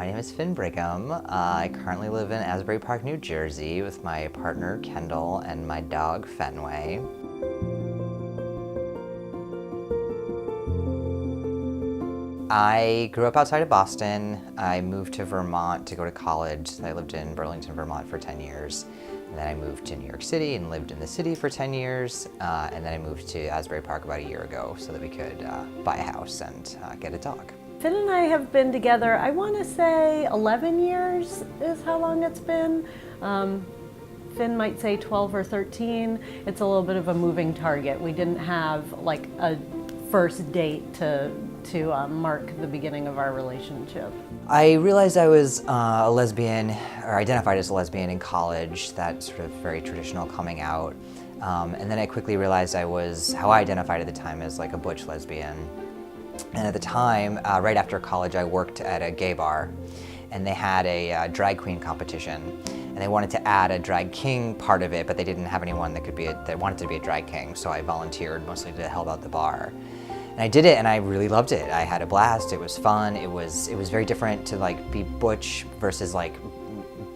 My name is Finn Brigham. I currently live in Asbury Park, New Jersey with my partner Kendall and my dog Fenway. I grew up outside of Boston. I moved to Vermont to go to college. I lived in Burlington, Vermont for 10 years. And then I moved to New York City and lived in the city for 10 years. And then I moved to Asbury Park about a year ago so that we could buy a house and get a dog. Finn and I have been together, I want to say 11 years is how long it's been. Finn might say 12 or 13. It's a little bit of a moving target. We didn't have like a first date to mark the beginning of our relationship. I realized I was a lesbian, or identified as a lesbian in college, that sort of very traditional coming out. And then I quickly realized how I identified at the time as like a butch lesbian. And at the time, right after college, I worked at a gay bar, and they had a drag queen competition, and they wanted to add a drag king part of it, but they didn't have anyone that wanted to be a drag king, so I volunteered mostly to help out the bar. And I did it, and I really loved it. I had a blast. It was fun. It was very different to like be butch versus like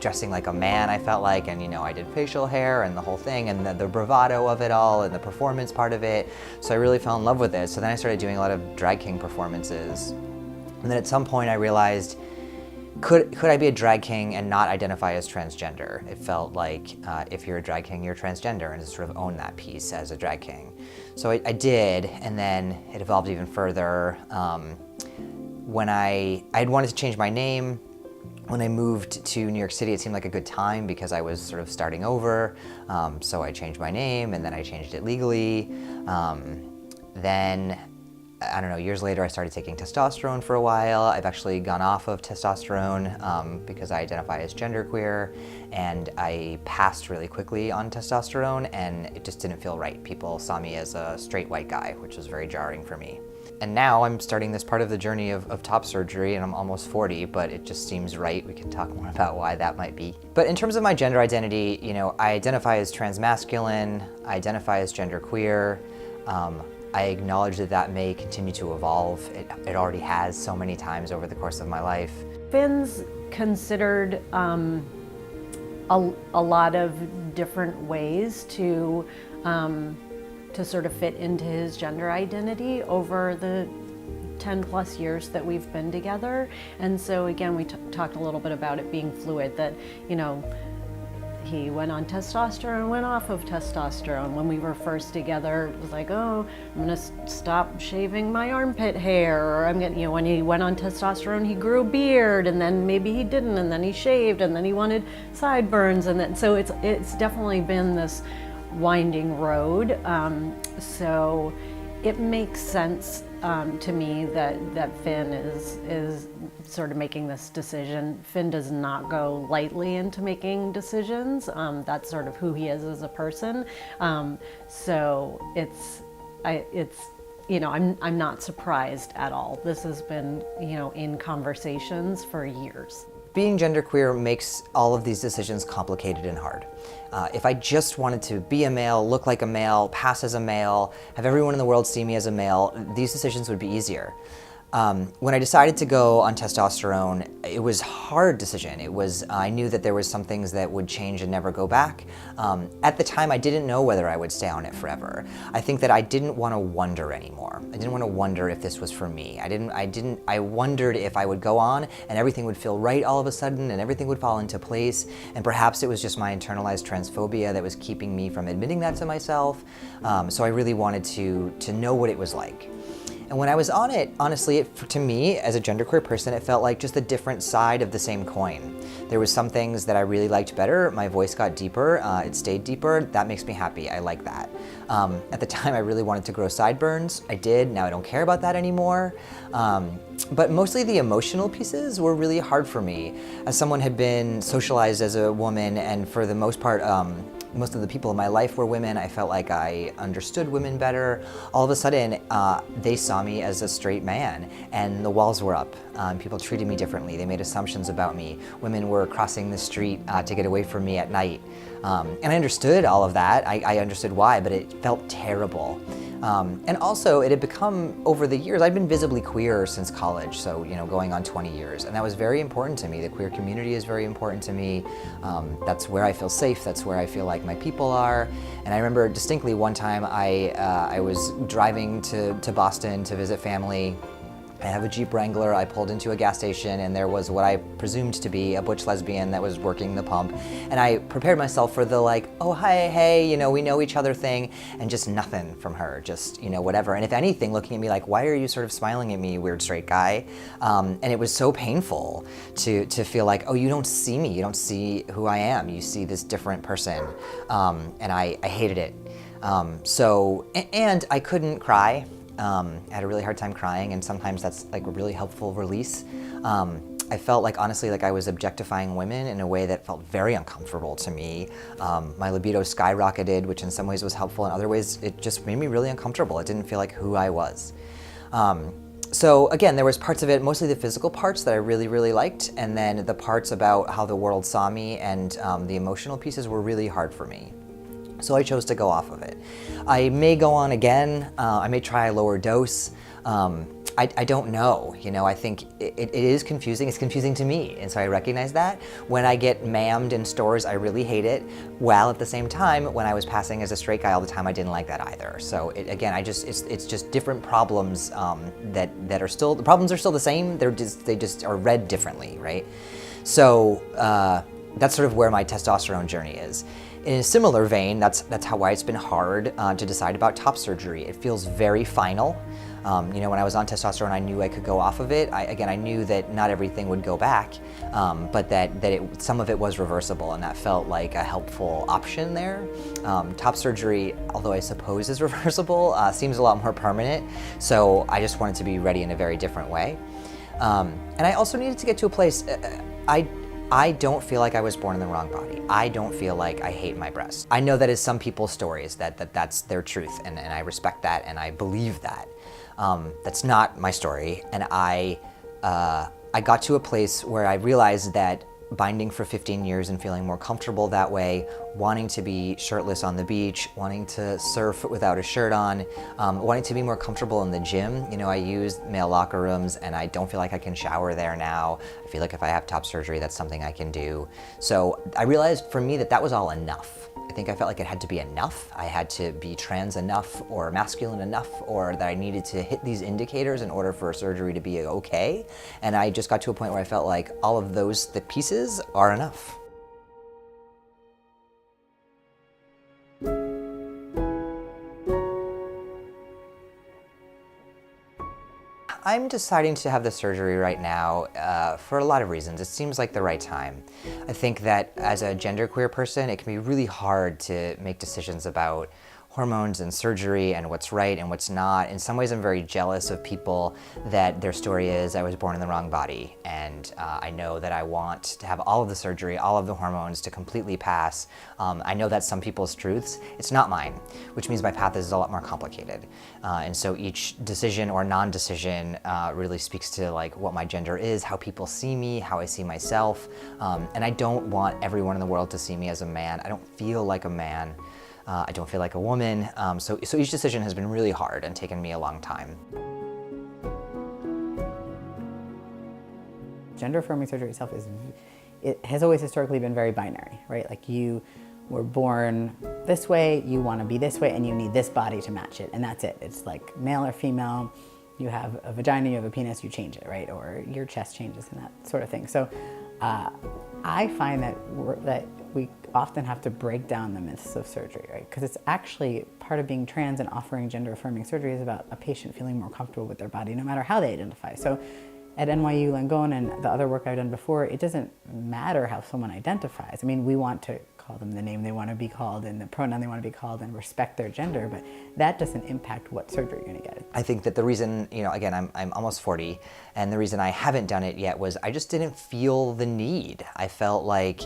dressing like a man, I felt like, and I did facial hair and the whole thing, and the bravado of it all and the performance part of it. So I really fell in love with it. So then I started doing a lot of drag king performances. And then at some point I realized, could I be a drag king and not identify as transgender? It felt like if you're a drag king, you're transgender, and to sort of own that piece as a drag king. So I did, and then it evolved even further. When I had wanted to change my name. When I moved to New York City, it seemed like a good time because I was sort of starting over. So I changed my name, and then I changed it legally. Then, I don't know, years later I started taking testosterone for a while. I've actually gone off of testosterone because I identify as genderqueer, and I passed really quickly on testosterone, and it just didn't feel right. People saw me as a straight white guy, which was very jarring for me. And now I'm starting this part of the journey of top surgery, and I'm almost 40, but it just seems right. We can talk more about why that might be. But in terms of my gender identity, I identify as transmasculine, I identify as genderqueer. I acknowledge that may continue to evolve. It already has so many times over the course of my life. Finn's considered a lot of different ways to sort of fit into his gender identity over the 10 plus years that we've been together. And so again, we talked a little bit about it being fluid, that, he went on testosterone, went off of testosterone. When we were first together, it was like, oh, I'm gonna stop shaving my armpit hair, or I'm gonna, when he went on testosterone, he grew a beard, and then maybe he didn't, and then he shaved, and then he wanted sideburns, and then, so it's definitely been this winding road. So it makes sense to me that Finn is sort of making this decision. Finn does not go lightly into making decisions. That's sort of who he is as a person. So I'm not surprised at all. This has been, in conversations for years. Being genderqueer makes all of these decisions complicated and hard. If I just wanted to be a male, look like a male, pass as a male, have everyone in the world see me as a male, these decisions would be easier. When I decided to go on testosterone, it was a hard decision. I knew that there was some things that would change and never go back. At the time, I didn't know whether I would stay on it forever. I think that I didn't want to wonder anymore. I didn't want to wonder if this was for me. I wondered if I would go on and everything would feel right all of a sudden and everything would fall into place. And perhaps it was just my internalized transphobia that was keeping me from admitting that to myself. So I really wanted to know what it was like. And when I was on it, honestly, to me, as a genderqueer person, it felt like just a different side of the same coin. There was some things that I really liked better. My voice got deeper, it stayed deeper. That makes me happy, I like that. At the time, I really wanted to grow sideburns. I did, now I don't care about that anymore. But mostly the emotional pieces were really hard for me. As someone had been socialized as a woman, and for the most part, most of the people in my life were women. I felt like I understood women better. All of a sudden, they saw me as a straight man, and the walls were up. People treated me differently. They made assumptions about me. Women were crossing the street to get away from me at night. And I understood all of that. I understood why, but it felt terrible. And also, it had become, over the years, I'd been visibly queer since college, so, going on 20 years. And that was very important to me. The queer community is very important to me. That's where I feel safe. That's where I feel like my people are. And I remember distinctly one time I was driving to Boston to visit family. I have a Jeep Wrangler. I pulled into a gas station and there was what I presumed to be a butch lesbian that was working the pump. And I prepared myself for the oh, hi, hey, we know each other thing, and just nothing from her, just, whatever. And if anything, looking at me like, why are you sort of smiling at me, weird straight guy? And it was so painful to feel like, oh, you don't see me. You don't see who I am. You see this different person. And I hated it. And I couldn't cry. I had a really hard time crying, and sometimes that's like a really helpful release. I felt like, honestly, like I was objectifying women in a way that felt very uncomfortable to me. My libido skyrocketed, which in some ways was helpful. In other ways, it just made me really uncomfortable. It didn't feel like who I was. So again, there was parts of it, mostly the physical parts that I really, really liked, and then the parts about how the world saw me and the emotional pieces were really hard for me. So I chose to go off of it. I may go on again. I may try a lower dose. I don't know. I think it is confusing. It's confusing to me, and so I recognize that. When I get mammed in stores, I really hate it. While at the same time, when I was passing as a straight guy all the time, I didn't like that either. So it's just different problems that are still, the problems are still the same. They just are read differently, right? So that's sort of where my testosterone journey is. In a similar vein, that's why it's been hard to decide about top surgery. It feels very final. When I was on testosterone, I knew I could go off of it. I knew that not everything would go back, but that some of it was reversible, and that felt like a helpful option there. Top surgery, although I suppose is reversible, seems a lot more permanent, so I just wanted to be ready in a very different way. And I also needed to get to a place, I don't feel like I was born in the wrong body. I don't feel like I hate my breasts. I know that is some people's stories, that's their truth, and I respect that, and I believe that. That's not my story, and I got to a place where I realized that binding for 15 years and feeling more comfortable that way, wanting to be shirtless on the beach, wanting to surf without a shirt on, wanting to be more comfortable in the gym. I use male locker rooms and I don't feel like I can shower there now. I feel like if I have top surgery, that's something I can do. So I realized for me that was all enough. I think I felt like it had to be enough. I had to be trans enough or masculine enough, or that I needed to hit these indicators in order for surgery to be okay. And I just got to a point where I felt like all of the pieces are enough. I'm deciding to have the surgery right now for a lot of reasons. It seems like the right time. I think that as a genderqueer person, it can be really hard to make decisions about hormones and surgery and what's right and what's not. In some ways, I'm very jealous of people that their story is, I was born in the wrong body, and I know that I want to have all of the surgery, all of the hormones to completely pass. I know that's some people's truths. It's not mine, which means my path is a lot more complicated. And so each decision or non-decision really speaks to what my gender is, how people see me, how I see myself. And I don't want everyone in the world to see me as a man. I don't feel like a man. I don't feel like a woman, so each decision has been really hard and taken me a long time. Gender-affirming surgery itself it has always historically been very binary, right? Like you were born this way, you want to be this way, and you need this body to match it, and that's it. It's like male or female, you have a vagina, you have a penis, you change it, right? Or your chest changes and that sort of thing. So I find that we often have to break down the myths of surgery, right? Because it's actually part of being trans and offering gender-affirming surgery is about a patient feeling more comfortable with their body, no matter how they identify. So at NYU Langone and the other work I've done before, it doesn't matter how someone identifies. I mean, we want to call them the name they want to be called and the pronoun they want to be called and respect their gender, but that doesn't impact what surgery you're going to get. I think that the reason, again, I'm almost 40, and the reason I haven't done it yet was I just didn't feel the need. I felt like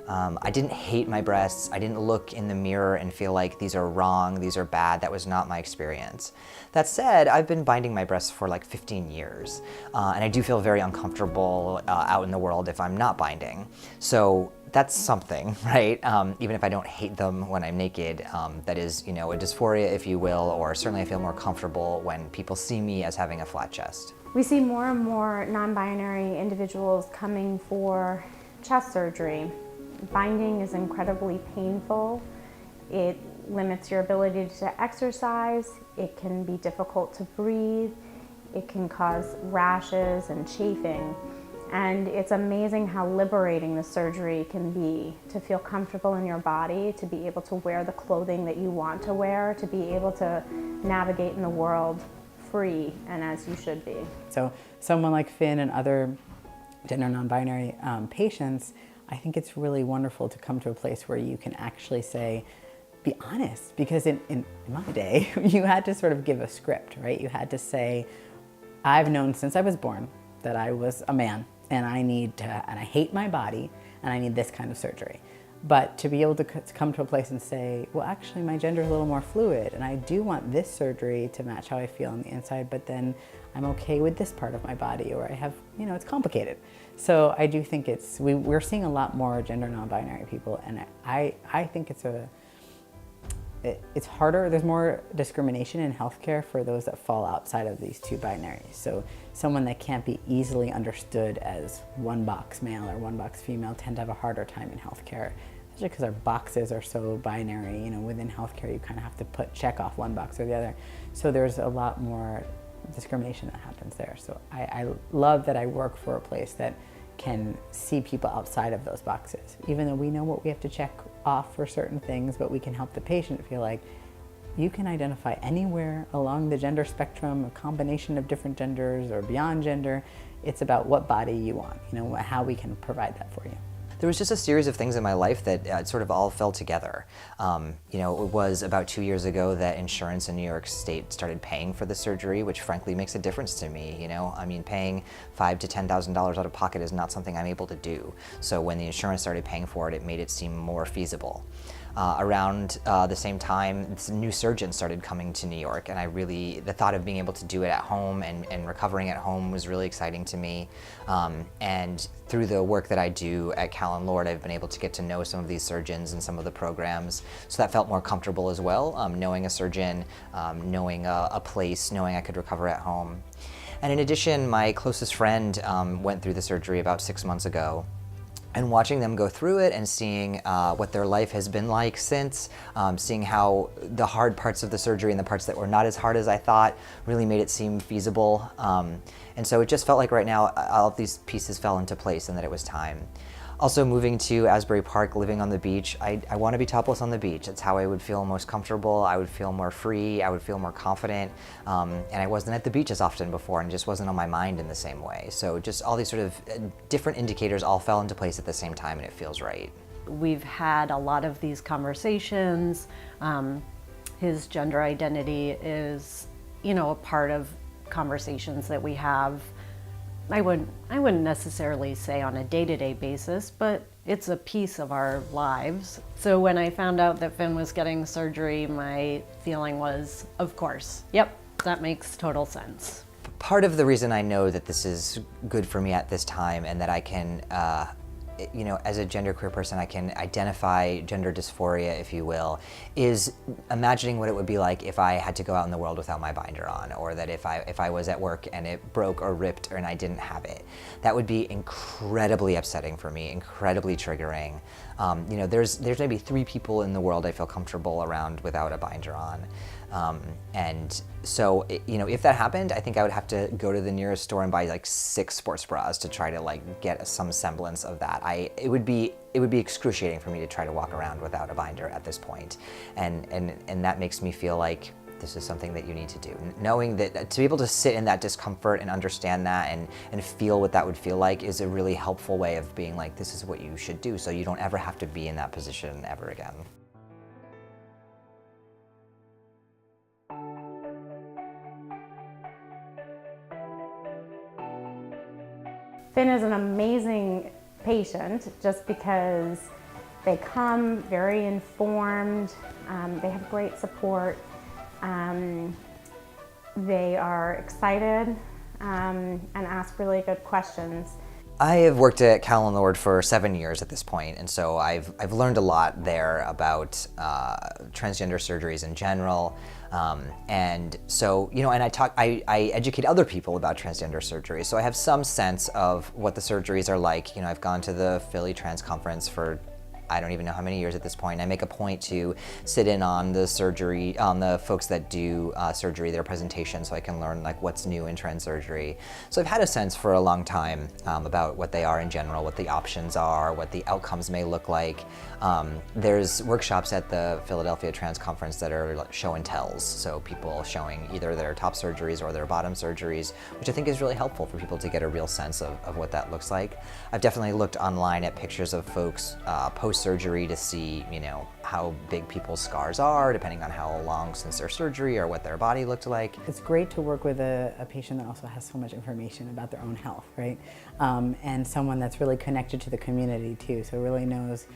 I didn't hate my breasts. I didn't look in the mirror and feel like these are wrong, these are bad. That was not my experience. That said, I've been binding my breasts for 15 years, and I do feel very uncomfortable out in the world if I'm not binding. So that's something, right? Even if I don't hate them when I'm naked, that is, a dysphoria, if you will, or certainly I feel more comfortable when people see me as having a flat chest. We see more and more non-binary individuals coming for chest surgery. Binding is incredibly painful. It limits your ability to exercise. It can be difficult to breathe. It can cause rashes and chafing. And it's amazing how liberating the surgery can be, to feel comfortable in your body, to be able to wear the clothing that you want to wear, to be able to navigate in the world free and as you should be. So someone like Finn and other gender non-binary patients, I think it's really wonderful to come to a place where you can actually say, be honest, because in my day, you had to sort of give a script, right? You had to say, I've known since I was born that I was a man, and I hate my body, and I need this kind of surgery. But to be able to come to a place and say, well, actually my gender is a little more fluid, and I do want this surgery to match how I feel on the inside, but then I'm okay with this part of my body, or I have, it's complicated. So I do think we're seeing a lot more gender non-binary people, and I think it's harder. There's more discrimination in healthcare for those that fall outside of these two binaries. So someone that can't be easily understood as one box male or one box female tend to have a harder time in healthcare, especially because our boxes are so binary. Within healthcare, you kind of have to check off one box or the other. So there's a lot more discrimination that happens there. So I love that I work for a place that can see people outside of those boxes, even though we know what we have to check off for certain things, but we can help the patient feel like you can identify anywhere along the gender spectrum, a combination of different genders or beyond gender. It's about what body you want, how we can provide that for you. There was just a series of things in my life that sort of all fell together. It was about 2 years ago that insurance in New York State started paying for the surgery, which frankly makes a difference to me. Paying $5,000 to $10,000 out of pocket is not something I'm able to do. So when the insurance started paying for it, it made it seem more feasible. Around the same time, new surgeons started coming to New York, and the thought of being able to do it at home and recovering at home was really exciting to me. And through the work that I do at Callen-Lorde, I've been able to get to know some of these surgeons and some of the programs, so that felt more comfortable as well, knowing a surgeon, knowing a place, knowing I could recover at home. And in addition, my closest friend went through the surgery about 6 months ago. And watching them go through it and seeing what their life has been like since, seeing how the hard parts of the surgery and the parts that were not as hard as I thought really made it seem feasible. And so it just felt like right now all of these pieces fell into place and that it was time. Also moving to Asbury Park, living on the beach, I want to be topless on the beach. It's how I would feel most comfortable, I would feel more free, I would feel more confident, and I wasn't at the beach as often before and just wasn't on my mind in the same way. So just all these sort of different indicators all fell into place at the same time and it feels right. We've had a lot of these conversations. His gender identity is, a part of conversations that we have. I wouldn't necessarily say on a day-to-day basis, but it's a piece of our lives. So when I found out that Finn was getting surgery, my feeling was, of course, yep, that makes total sense. Part of the reason I know that this is good for me at this time and that I can, as a genderqueer person, I can identify gender dysphoria, if you will, is imagining what it would be like if I had to go out in the world without my binder on, or that if I was at work and it broke or ripped and I didn't have it. That would be incredibly upsetting for me, incredibly triggering. There's maybe 3 people in the world I feel comfortable around without a binder on. And so, if that happened, I think I would have to go to the nearest store and buy like 6 sports bras to try to get some semblance of that. It would be excruciating for me to try to walk around without a binder at this point. And that makes me feel like this is something that you need to do. Knowing that to be able to sit in that discomfort and understand that and feel what that would feel like is a really helpful way of being like, this is what you should do, so you don't ever have to be in that position ever again. Finn is an amazing patient just because they come very informed, they have great support, they are excited and ask really good questions. I have worked at Callen-Lorde for 7 years at this point, and so I've learned a lot there about transgender surgeries in general. And so, and I educate other people about transgender surgery. So I have some sense of what the surgeries are like. I've gone to the Philly Trans Conference for I don't even know how many years at this point. I make a point to sit in on the surgery, on the folks that do surgery, their presentation, so I can learn like what's new in trans surgery. So I've had a sense for a long time about what they are in general, what the options are, what the outcomes may look like. There's workshops at the Philadelphia Trans Conference that are like show and tells, so people showing either their top surgeries or their bottom surgeries, which I think is really helpful for people to get a real sense of what that looks like. I've definitely looked online at pictures of folks post-surgery to see, how big people's scars are, depending on how long since their surgery or what their body looked like. It's great to work with a patient that also has so much information about their own health, right? And someone that's really connected to the community too, so really knows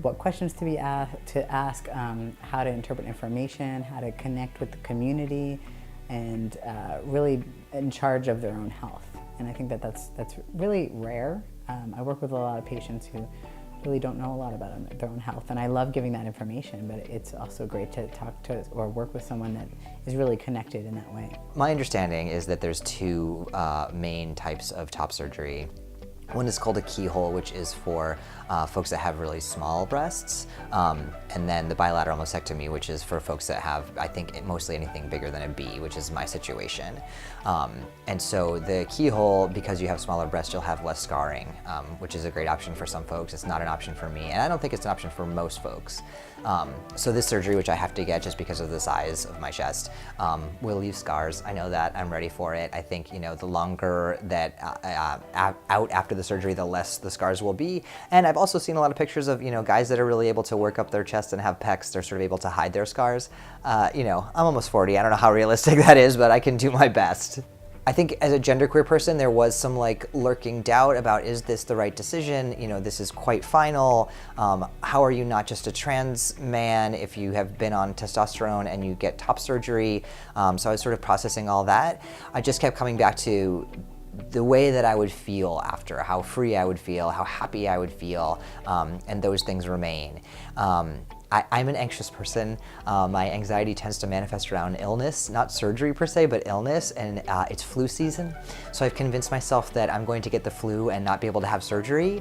what questions to ask, how to interpret information, how to connect with the community, and really in charge of their own health. And I think that's really rare. I work with a lot of patients who really don't know a lot about their own health, and I love giving that information, but it's also great to talk to or work with someone that is really connected in that way. My understanding is that there's two main types of top surgery. One is called a keyhole, which is for folks that have really small breasts, and then the bilateral mastectomy, which is for folks that have, I think, mostly anything bigger than a B, which is my situation. And so the keyhole, because you have smaller breasts, you'll have less scarring, which is a great option for some folks. It's not an option for me, and I don't think it's an option for most folks. So this surgery, which I have to get just because of the size of my chest, will leave scars. I know that. I'm ready for it. I think, the longer that out after the surgery, the less the scars will be. And I've also seen a lot of pictures of, guys that are really able to work up their chest and have pecs. They're sort of able to hide their scars. I'm almost 40. I don't know how realistic that is, but I can do my best. I think as a genderqueer person, there was some lurking doubt about, is this the right decision? This is quite final. How are you not just a trans man if you have been on testosterone and you get top surgery? So I was sort of processing all that. I just kept coming back to the way that I would feel after, how free I would feel, how happy I would feel, and those things remain. I'm an anxious person. My anxiety tends to manifest around illness, not surgery per se, but illness, and it's flu season. So I've convinced myself that I'm going to get the flu and not be able to have surgery,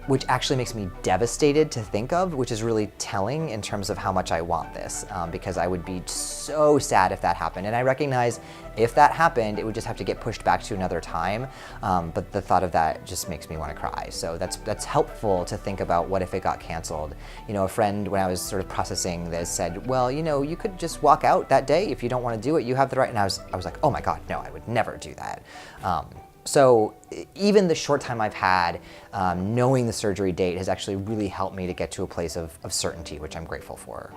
which actually makes me devastated to think of, which is really telling in terms of how much I want this, because I would be so sad if that happened. And I recognize if that happened, it would just have to get pushed back to another time, but the thought of that just makes me want to cry. So that's helpful to think about, what if it got canceled? A friend, when I was sort of processing this, said, well, you could just walk out that day if you don't want to do it, you have the right. And I was like, oh my God, no, I would never do that. So even the short time I've had, knowing the surgery date has actually really helped me to get to a place of certainty, which I'm grateful for.